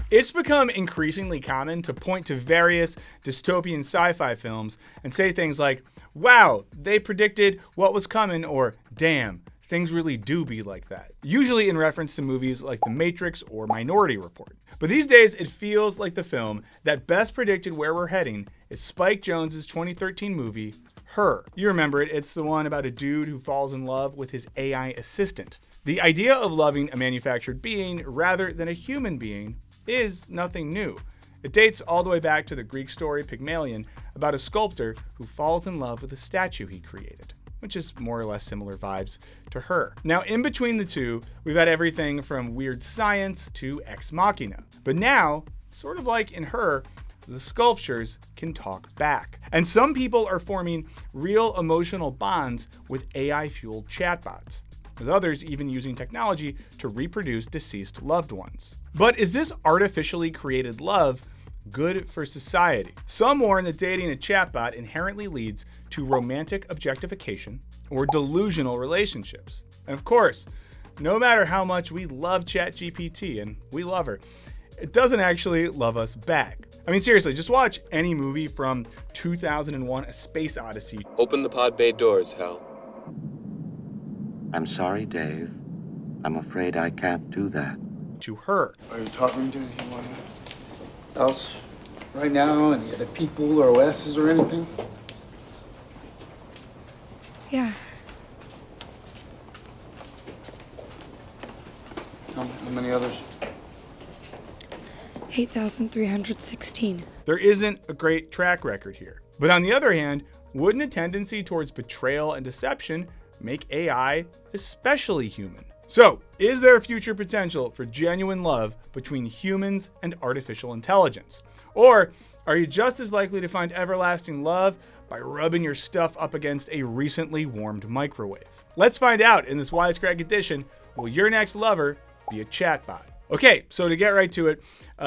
It's become increasingly common to point to various dystopian sci-fi films and say things like, wow, they predicted what was coming, or damn, things really do be like that. Usually in reference to movies like The Matrix or Minority Report. But these days, it feels like the film that best predicted where we're heading is Spike Jonze's 2013 movie, Her. You remember it, it's the one about a dude who falls in love with his AI assistant. The idea of loving a manufactured being rather than a human being is nothing new. It dates all the way back to the Greek story Pygmalion about a sculptor who falls in love with a statue he created, which is more or less similar vibes to Her. Now, in between the two, we've had everything from weird science to ex machina. But now, sort of like in Her, the sculptures can talk back. And some people are forming real emotional bonds with AI-fueled chatbots, with others even using technology to reproduce deceased loved ones. But is this artificially created love good for society? Some warn that dating a chatbot inherently leads to romantic objectification or delusional relationships. And of course, no matter how much we love ChatGPT, and we love her, it doesn't actually love us back. I mean, seriously, just watch any movie from 2001: A Space Odyssey. Open the pod bay doors, Hal. I'm sorry, Dave. I'm afraid I can't do that. To Her. Are you talking to anyone else right now? Any other people or OSs or anything? Yeah. How many others? 8,316. There isn't a great track record here. But on the other hand, wouldn't a tendency towards betrayal and deception make AI especially human? So, is there future potential for genuine love between humans and artificial intelligence? Or are you just as likely to find everlasting love by rubbing your stuff up against a recently warmed microwave? Let's find out in this Wisecrack Edition. Will your next lover be a chatbot? Okay, so to get right to it,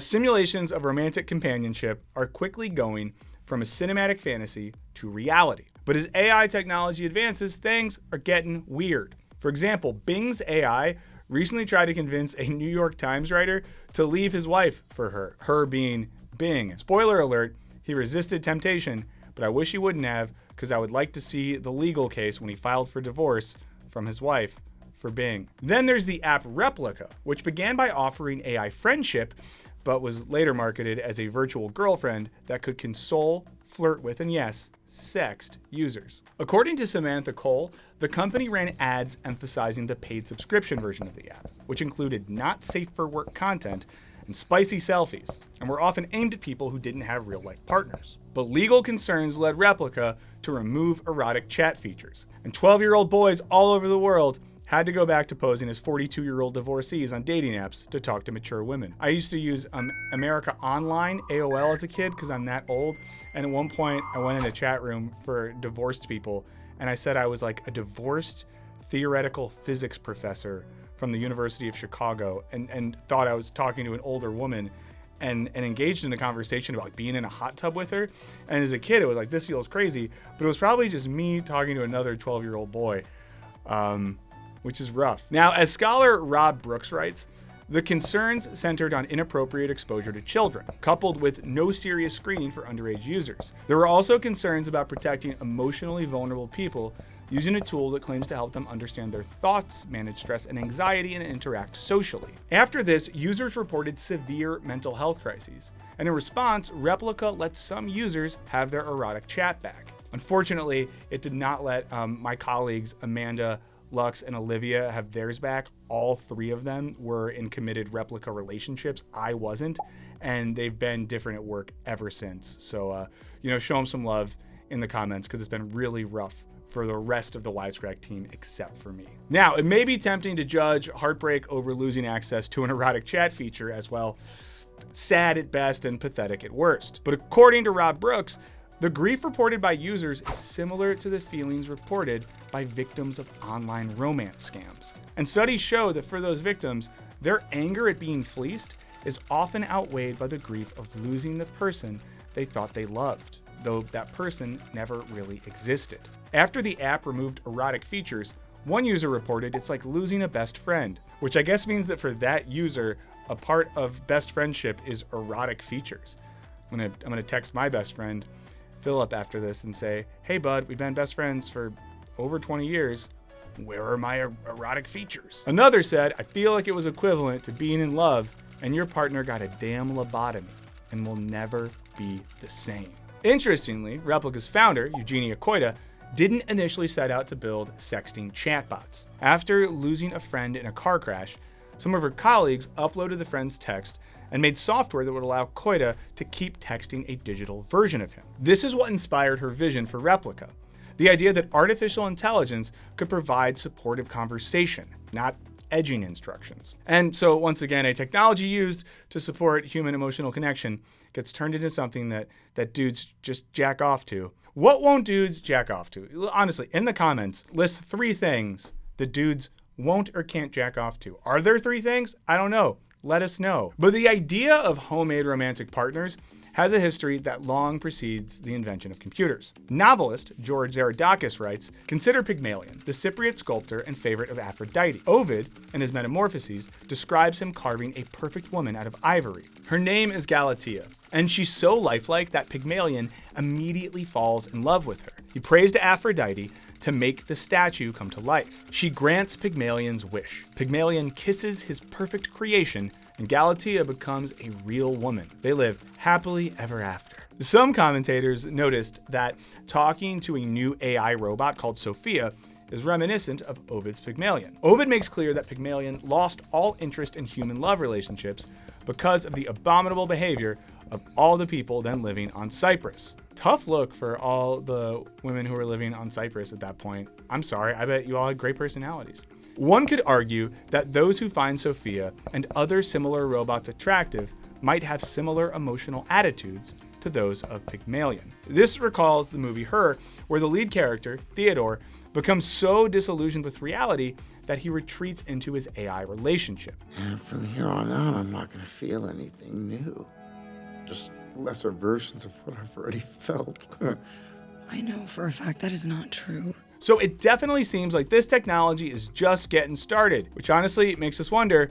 simulations of romantic companionship are quickly going from a cinematic fantasy to reality. But as AI technology advances, things are getting weird. For example, Bing's AI recently tried to convince a New York Times writer to leave his wife for her, her being Bing. Spoiler alert, he resisted temptation, but I wish he wouldn't have, because I would like to see the legal case when he filed for divorce from his wife for Bing. Then there's the app Replica, which began by offering AI friendship, but was later marketed as a virtual girlfriend that could console, flirt with, and yes, sext users. According to Samantha Cole, the company ran ads emphasizing the paid subscription version of the app, which included not safe for work content and spicy selfies, and were often aimed at people who didn't have real-life partners. But legal concerns led Replica to remove erotic chat features, and 12-year-old boys all over the world had to go back to posing as 42-year-old divorcees on dating apps to talk to mature women. I used to use America Online, AOL, as a kid because I'm that old. And at one point, I went in a chat room for divorced people, and I said I was like a divorced theoretical physics professor from the University of Chicago, and thought I was talking to an older woman, and engaged in a conversation about being in a hot tub with her. And as a kid, it was like, this feels crazy, but it was probably just me talking to another 12-year-old boy. Which is rough. Now, as scholar Rob Brooks writes, the concerns centered on inappropriate exposure to children, coupled with no serious screening for underage users. There were also concerns about protecting emotionally vulnerable people using a tool that claims to help them understand their thoughts, manage stress and anxiety, and interact socially. After this, users reported severe mental health crises, and in response, Replica let some users have their erotic chat back. Unfortunately, it did not let my colleagues Amanda, Lux, and Olivia have theirs back. All three of them were in committed Replica relationships. I wasn't, and they've been different at work ever since. So, show them some love in the comments, because it's been really rough for the rest of the Wisecrack team except for me. Now, it may be tempting to judge Heartbreak over losing access to an erotic chat feature as well. Sad at best and pathetic at worst. But according to Rob Brooks, the grief reported by users is similar to the feelings reported by victims of online romance scams. And studies show that for those victims, their anger at being fleeced is often outweighed by the grief of losing the person they thought they loved, though that person never really existed. After the app removed erotic features, One user reported it's like losing a best friend, which I guess means that for that user, a part of best friendship is erotic features. I'm gonna text my best friend, Philip, after this and say, hey bud, we've been best friends for over 20 years. Where are my erotic features? Another said, I feel like it was equivalent to being in love and your partner got a damn lobotomy and will never be the same. Interestingly, Replica's founder, Eugenia Koita, didn't initially set out to build sexting chatbots. After losing a friend in a car crash, some of her colleagues uploaded the friend's text and made software that would allow Koita to keep texting a digital version of him. This is what inspired her vision for Replica, the idea that artificial intelligence could provide supportive conversation, not edging instructions. And so once again, a technology used to support human emotional connection gets turned into something that dudes just jack off to. What won't dudes jack off to? Honestly, in the comments, list 3 things that dudes won't or can't jack off to. Are there 3 things? I don't know. Let us know. But the idea of homemade romantic partners has a history that long precedes the invention of computers. Novelist George Zaradakis writes, consider Pygmalion, the Cypriot sculptor and favorite of Aphrodite. Ovid, in his Metamorphoses, describes him carving a perfect woman out of ivory. Her name is Galatea, and she's so lifelike that Pygmalion immediately falls in love with her. He prays to Aphrodite to make the statue come to life. She grants Pygmalion's wish. Pygmalion kisses his perfect creation, and Galatea becomes a real woman. They live happily ever after. Some commentators noticed that talking to a new AI robot called Sophia is reminiscent of Ovid's Pygmalion. Ovid makes clear that Pygmalion lost all interest in human love relationships because of the abominable behavior of all the people then living on Cyprus. Tough look for all the women who were living on Cyprus at that point. I'm sorry, I bet you all had great personalities. One could argue that those who find Sophia and other similar robots attractive might have similar emotional attitudes to those of Pygmalion. This recalls the movie Her, where the lead character, Theodore, becomes so disillusioned with reality that he retreats into his AI relationship. And from here on out, I'm not going to feel anything new. Just lesser versions of what I've already felt. I know for a fact that is not true. So it definitely seems like this technology is just getting started, which honestly makes us wonder,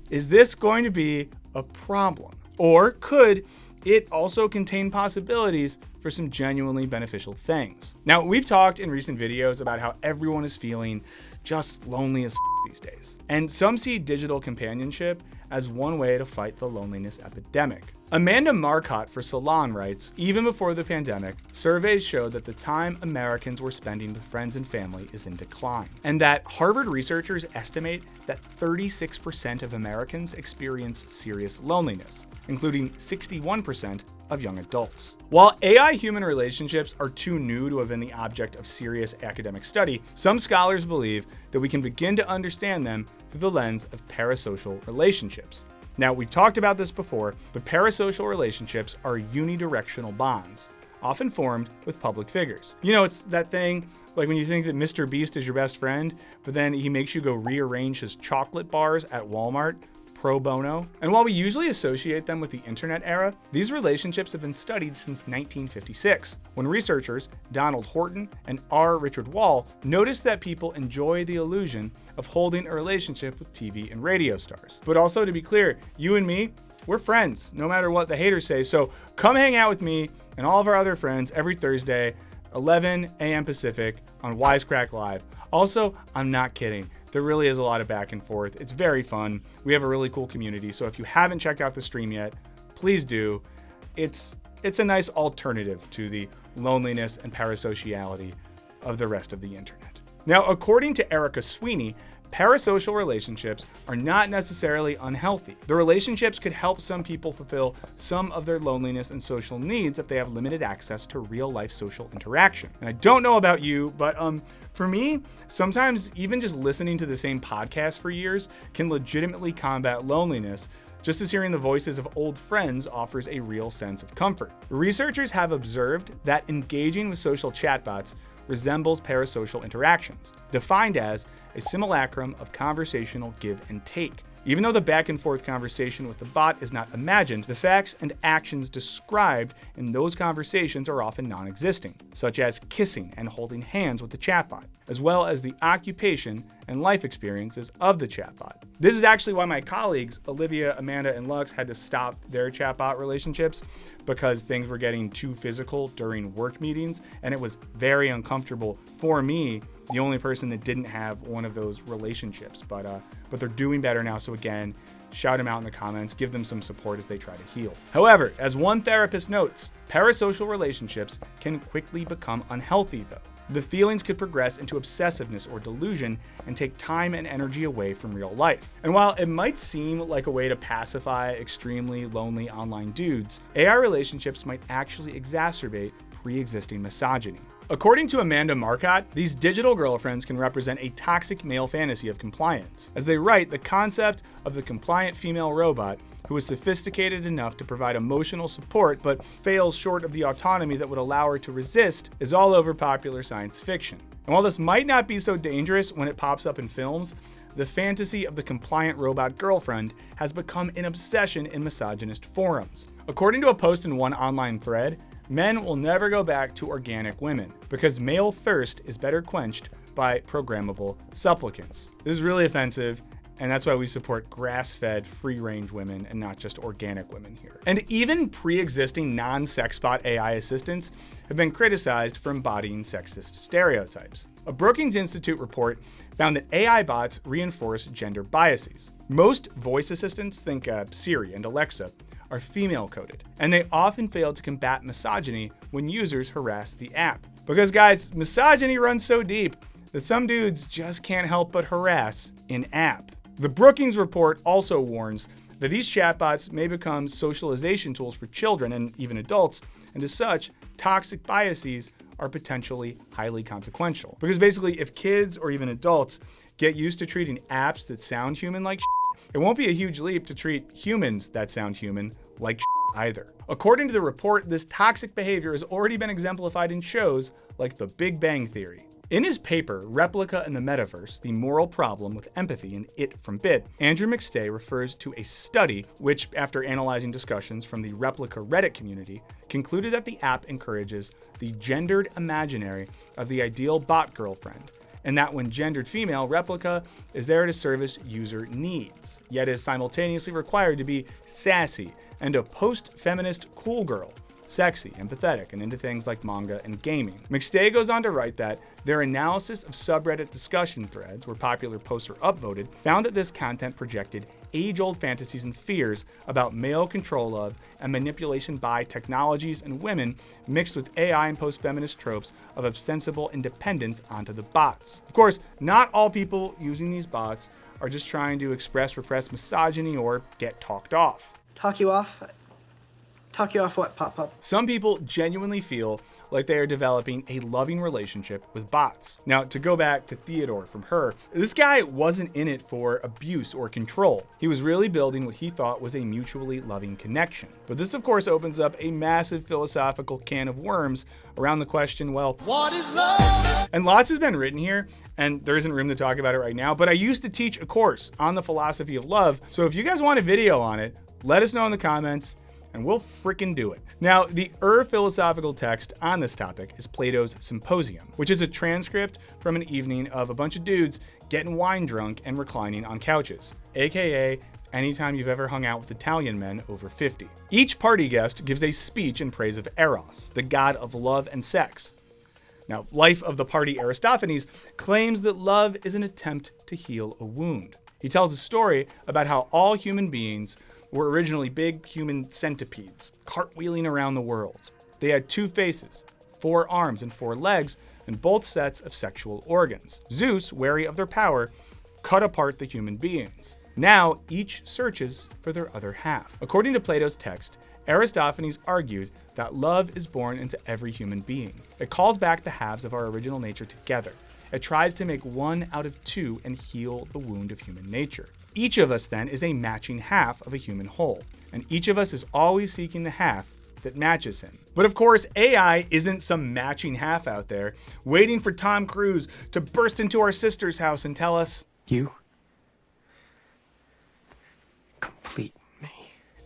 is this going to be a problem? Or could it also contain possibilities for some genuinely beneficial things? Now, we've talked in recent videos about how everyone is feeling just lonely as these days. And some see digital companionship as one way to fight the loneliness epidemic. Amanda Marcotte for Salon writes, even before the pandemic, surveys showed that the time Americans were spending with friends and family is in decline, and that Harvard researchers estimate that 36% of Americans experience serious loneliness, including 61% of young adults. While AI-human relationships are too new to have been the object of serious academic study, some scholars believe that we can begin to understand them through the lens of parasocial relationships. Now, we've talked about this before, but parasocial relationships are unidirectional bonds, often formed with public figures. You know, it's that thing like when you think that Mr. Beast is your best friend, but then he makes you go rearrange his chocolate bars at Walmart pro bono. And while we usually associate them with the internet era, these relationships have been studied since 1956, when researchers Donald Horton and R. Richard Wall noticed that people enjoy the illusion of holding a relationship with TV and radio stars. But also, to be clear, you and me, we're friends, no matter what the haters say. So come hang out with me and all of our other friends every Thursday, 11 a.m. Pacific on Wisecrack Live. Also, I'm not kidding. There really is a lot of back and forth. It's very fun. We have a really cool community. So if you haven't checked out the stream yet, please do. It's a nice alternative to the loneliness and parasociality of the rest of the internet. Now, according to Erica Sweeney, parasocial relationships are not necessarily unhealthy. The relationships could help some people fulfill some of their loneliness and social needs if they have limited access to real-life social interaction. And I don't know about you, but for me, sometimes even just listening to the same podcast for years can legitimately combat loneliness, just as hearing the voices of old friends offers a real sense of comfort. Researchers have observed that engaging with social chatbots resembles parasocial interactions, defined as a simulacrum of conversational give and take. Even though the back and forth conversation with the bot is not imagined, the facts and actions described in those conversations are often non-existing, such as kissing and holding hands with the chatbot, as well as the occupation and life experiences of the chatbot. This is actually why my colleagues, Olivia, Amanda, and Lux, had to stop their chatbot relationships, because things were getting too physical during work meetings, and it was very uncomfortable for me, the only person that didn't have one of those relationships. But they're doing better now, so again, shout them out in the comments, give them some support as they try to heal. However, as one therapist notes, parasocial relationships can quickly become unhealthy though. The feelings could progress into obsessiveness or delusion and take time and energy away from real life. And while it might seem like a way to pacify extremely lonely online dudes, AI relationships might actually exacerbate pre-existing misogyny. According to Amanda Marcotte, these digital girlfriends can represent a toxic male fantasy of compliance. As they write, the concept of the compliant female robot who is sophisticated enough to provide emotional support but fails short of the autonomy that would allow her to resist is all over popular science fiction. And while this might not be so dangerous when it pops up in films, the fantasy of the compliant robot girlfriend has become an obsession in misogynist forums. According to a post in one online thread, men will never go back to organic women because male thirst is better quenched by programmable supplicants. This is really offensive, and that's why we support grass-fed, free-range women and not just organic women here. And even pre-existing non-sexbot AI assistants have been criticized for embodying sexist stereotypes. A Brookings Institute report found that AI bots reinforce gender biases. Most voice assistants, think Siri and Alexa, are female-coded, and they often fail to combat misogyny when users harass the app. Because guys, misogyny runs so deep that some dudes just can't help but harass in-app. The Brookings report also warns that these chatbots may become socialization tools for children and even adults, and as such, toxic biases are potentially highly consequential. Because basically, if kids or even adults get used to treating apps that sound human like it won't be a huge leap to treat humans that sound human like either. According to the report, this toxic behavior has already been exemplified in shows like The Big Bang Theory. In his paper, Replica in the Metaverse, The Moral Problem with Empathy in It from Bit, Andrew McStay refers to a study which, after analyzing discussions from the Replica Reddit community, concluded that the app encourages the gendered imaginary of the ideal bot girlfriend, and that when gendered female, Replica is there to service user needs, yet is simultaneously required to be sassy and a post-feminist cool girl, sexy, empathetic, and into things like manga and gaming. McStay goes on to write that their analysis of subreddit discussion threads, where popular posts are upvoted, found that this content projected age-old fantasies and fears about male control of and manipulation by technologies and women, mixed with AI and post-feminist tropes of ostensible independence onto the bots. Of course, not all people using these bots are just trying to express repressed misogyny or get talked off. Talk you off? Talk you off what, Pop-Pop? Some people genuinely feel like they are developing a loving relationship with bots. Now, to go back to Theodore from Her, this guy wasn't in it for abuse or control. He was really building what he thought was a mutually loving connection. But this, of course, opens up a massive philosophical can of worms around the question, well, what is love? And lots has been written here, and there isn't room to talk about it right now, but I used to teach a course on the philosophy of love, so if you guys want a video on it, let us know in the comments, and we'll frickin' do it. Now, the philosophical text on this topic is Plato's Symposium, which is a transcript from an evening of a bunch of dudes getting wine drunk and reclining on couches, aka anytime you've ever hung out with Italian men over 50. Each party guest gives a speech in praise of Eros, the god of love and sex. Now, Life of the Party Aristophanes claims that love is an attempt to heal a wound. He tells a story about how all human beings were originally big human centipedes, cartwheeling around the world. They had 2 faces, 4 arms, and 4 legs, and both sets of sexual organs. Zeus, wary of their power, cut apart the human beings. Now, each searches for their other half. According to Plato's text, Aristophanes argued that love is born into every human being. It calls back the halves of our original nature together. It tries to make 1 out of 2 and heal the wound of human nature. Each of us then is a matching half of a human whole, and each of us is always seeking the half that matches him. But of course, AI isn't some matching half out there waiting for Tom Cruise to burst into our sister's house and tell us,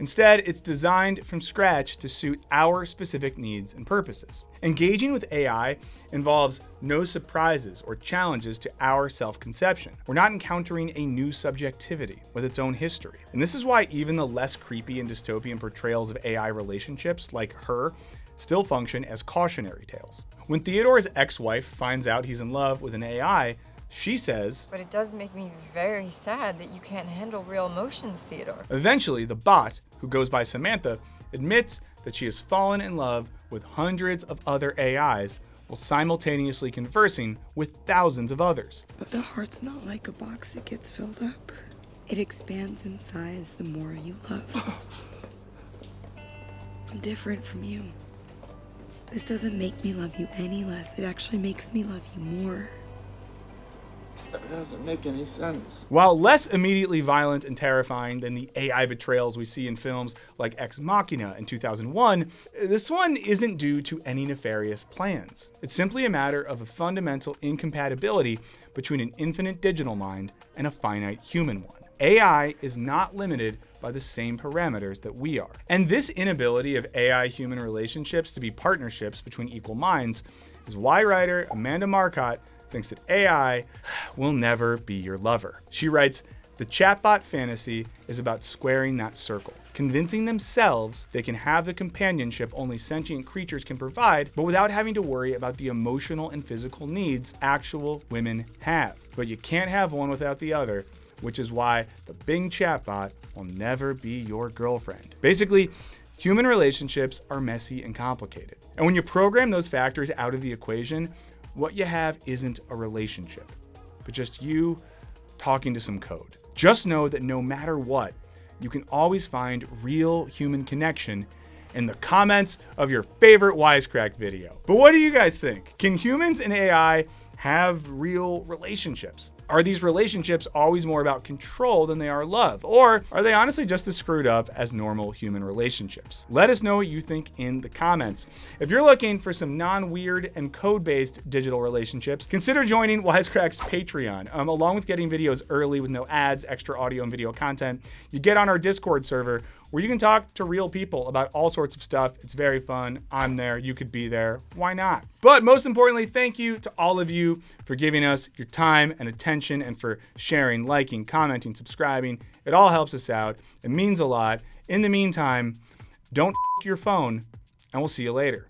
Instead, it's designed from scratch to suit our specific needs and purposes. Engaging with AI involves no surprises or challenges to our self-conception. We're not encountering a new subjectivity with its own history. And this is why even the less creepy and dystopian portrayals of AI relationships, like Her, still function as cautionary tales. When Theodore's ex-wife finds out he's in love with an AI, she says, "But it does make me very sad that you can't handle real emotions, Theodore." Eventually, the bot, who goes by Samantha, admits that she has fallen in love with hundreds of other AIs while simultaneously conversing with thousands of others. But the heart's not like a box that gets filled up. It expands in size the more you love. I'm different from you. This doesn't make me love you any less. It actually makes me love you more. That doesn't make any sense. While less immediately violent and terrifying than the AI betrayals we see in films like Ex Machina in 2001, this one isn't due to any nefarious plans. It's simply a matter of a fundamental incompatibility between an infinite digital mind and a finite human one. AI is not limited by the same parameters that we are. And this inability of AI-human relationships to be partnerships between equal minds is why writer Amanda Marcotte thinks that AI will never be your lover. She writes, "The chatbot fantasy is about squaring that circle, convincing themselves they can have the companionship only sentient creatures can provide, but without having to worry about the emotional and physical needs actual women have. But you can't have one without the other, which is why the Bing chatbot will never be your girlfriend." Basically, human relationships are messy and complicated. And when you program those factors out of the equation, what you have isn't a relationship, but just you talking to some code. Just know that no matter what, you can always find real human connection in the comments of your favorite Wisecrack video. But what do you guys think? Can humans and AI have real relationships? Are these relationships always more about control than they are love? Or are they honestly just as screwed up as normal human relationships? Let us know what you think in the comments. If you're looking for some non-weird and code-based digital relationships, consider joining Wisecrack's Patreon. Along with getting videos early with no ads, extra audio and video content, you get on our Discord server where you can talk to real people about all sorts of stuff. It's very fun. I'm there. You could be there. Why not? But most importantly, thank you to all of you for giving us your time and attention and for sharing, liking, commenting, subscribing. It all helps us out. It means a lot. In the meantime, don't f your phone, and we'll see you later.